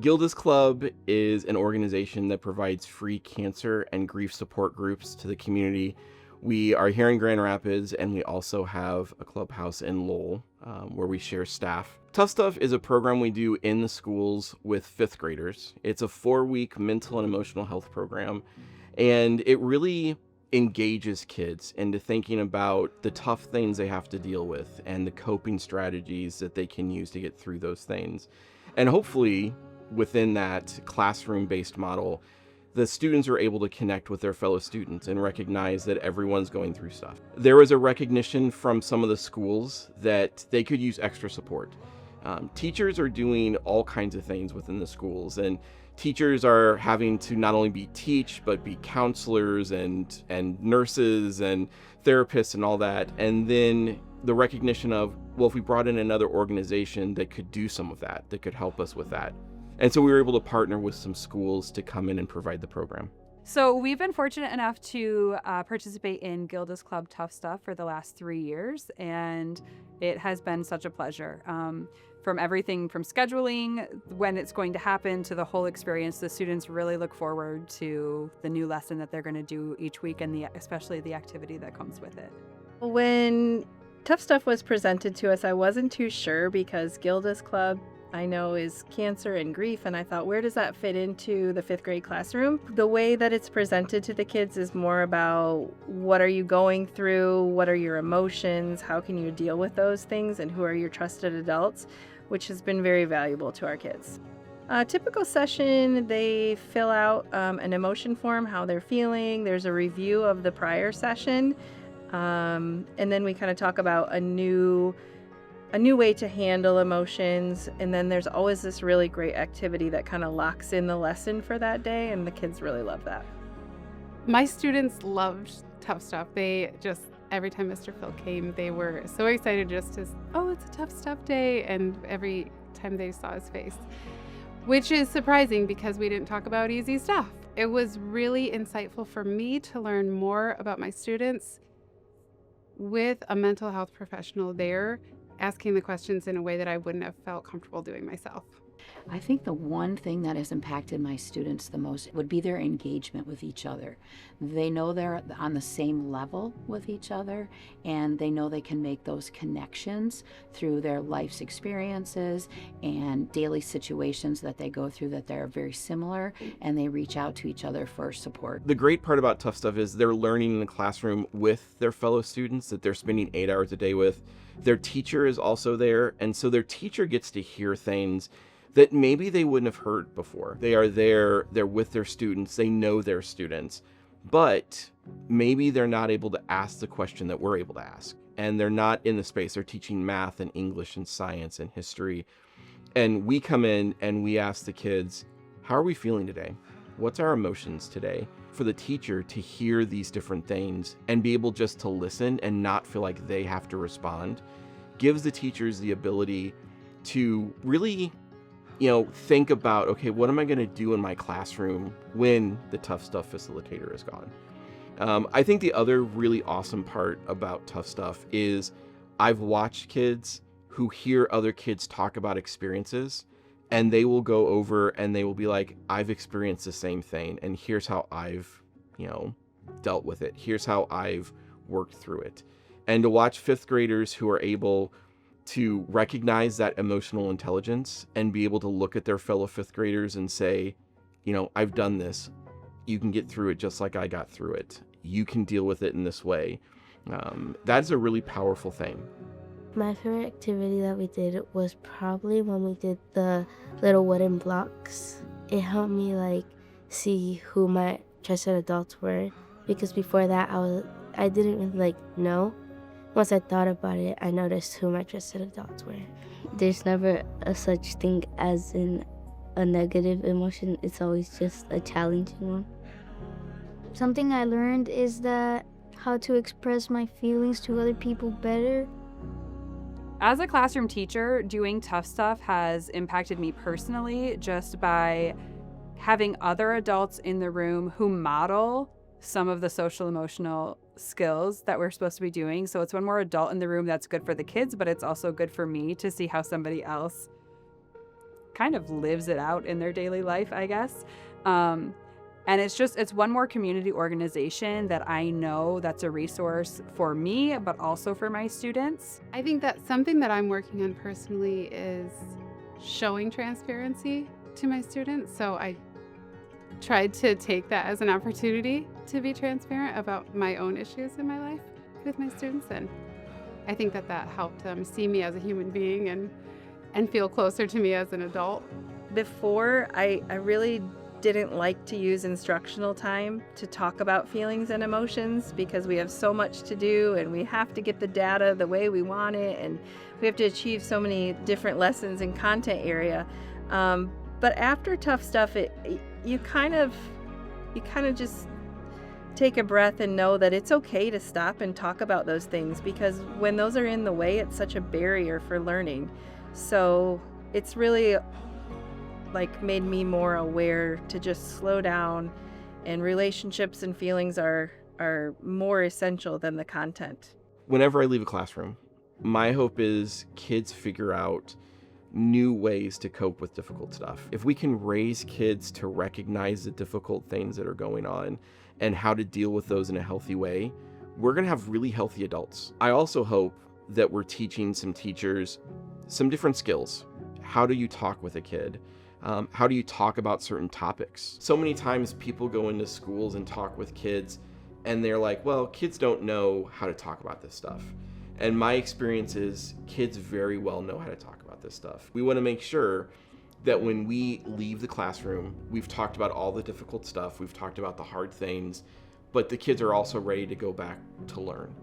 Gilda's Club is an organization that provides free cancer and grief support groups to the community. We are here in Grand Rapids, and we also have a clubhouse in Lowell where we share staff. Tough Stuff is a program we do in the schools with fifth graders. It's a 4-week mental and emotional health program, and it really engages kids into thinking about the tough things they have to deal with and the coping strategies that they can use to get through those things. And hopefully, within that classroom-based model, the students are able to connect with their fellow students and recognize that everyone's going through stuff. There was a recognition from some of the schools that they could use extra support. Teachers are doing all kinds of things within the schools, and teachers are having to not only be teach, but be counselors and nurses and therapists and all that. And then the recognition of, well, if we brought in another organization that could do some of that, that could help us with that. And so we were able to partner with some schools to come in and provide the program. So we've been fortunate enough to participate in Gilda's Club Tough Stuff for the last 3 years, and it has been such a pleasure. From everything from scheduling, when it's going to happen, to the whole experience, the students really look forward to the new lesson that they're going to do each week, and especially the activity that comes with it. When Tough Stuff was presented to us, I wasn't too sure because Gilda's Club, I know, is cancer and grief, and I thought, where does that fit into the 5th grade classroom? The way that it's presented to the kids is more about what are you going through, what are your emotions, how can you deal with those things, and who are your trusted adults, which has been very valuable to our kids. A typical session, they fill out an emotion form, how they're feeling. There's a review of the prior session, and then we kind of talk about a new way to handle emotions, and then there's always this really great activity that kind of locks in the lesson for that day, and the kids really love that. My students loved Tough Stuff. They just, every time Mr. Phil came, they were so excited just to, oh, it's a Tough Stuff day, and every time they saw his face, which is surprising because we didn't talk about easy stuff. It was really insightful for me to learn more about my students with a mental health professional there, asking the questions in a way that I wouldn't have felt comfortable doing myself. I think the one thing that has impacted my students the most would be their engagement with each other. They know they're on the same level with each other, and they know they can make those connections through their life's experiences and daily situations that they go through that they're very similar, and they reach out to each other for support. The great part about Tough Stuff is they're learning in the classroom with their fellow students that they're spending 8 hours a day with. Their teacher is also there, and so their teacher gets to hear things that maybe they wouldn't have heard before. They are there, they're with their students, they know their students, but maybe they're not able to ask the question that we're able to ask. And they're not in the space. They're teaching math and English and science and history. And we come in and we ask the kids, how are we feeling today? What's our emotions today? For the teacher to hear these different things and be able just to listen and not feel like they have to respond gives the teachers the ability to really, think about, okay, what am I going to do in my classroom when the Tough Stuff facilitator is gone? I think the other really awesome part about Tough Stuff is I've watched kids who hear other kids talk about experiences, and they will go over and they will be like, I've experienced the same thing, and here's how I've, dealt with it. Here's how I've worked through it. And to watch 5th graders who are able to recognize that emotional intelligence and be able to look at their fellow 5th graders and say, I've done this. You can get through it just like I got through it. You can deal with it in this way. That's a really powerful thing. My favorite activity that we did was probably when we did the little wooden blocks. It helped me see who my trusted adults were, because before that I didn't really know. Once I thought about it, I noticed who my trusted adults were. There's never a such thing as a negative emotion. It's always just a challenging one. Something I learned is that how to express my feelings to other people better. As a classroom teacher, doing Tough Stuff has impacted me personally just by having other adults in the room who model some of the social emotional skills that we're supposed to be doing. So it's one more adult in the room that's good for the kids, but it's also good for me to see how somebody else kind of lives it out in their daily life, I guess. And it's one more community organization that I know that's a resource for me, but also for my students. I think that something that I'm working on personally is showing transparency to my students. So I tried to take that as an opportunity to be transparent about my own issues in my life with my students. And I think that helped them see me as a human being and feel closer to me as an adult. Before, I really didn't like to use instructional time to talk about feelings and emotions because we have so much to do and we have to get the data the way we want it and we have to achieve so many different lessons in content area. But after Tough Stuff, you kind of just take a breath and know that it's okay to stop and talk about those things, because when those are in the way, it's such a barrier for learning. So it's really like made me more aware to just slow down, and relationships and feelings are more essential than the content. Whenever I leave a classroom, my hope is kids figure out new ways to cope with difficult stuff. If we can raise kids to recognize the difficult things that are going on and how to deal with those in a healthy way, we're going to have really healthy adults. I also hope that we're teaching some teachers some different skills. How do you talk with a kid? How do you talk about certain topics? So many times people go into schools and talk with kids and they're like, well, kids don't know how to talk about this stuff. And my experience is kids very well know how to talk about this stuff. We want to make sure that when we leave the classroom, we've talked about all the difficult stuff, we've talked about the hard things, but the kids are also ready to go back to learn.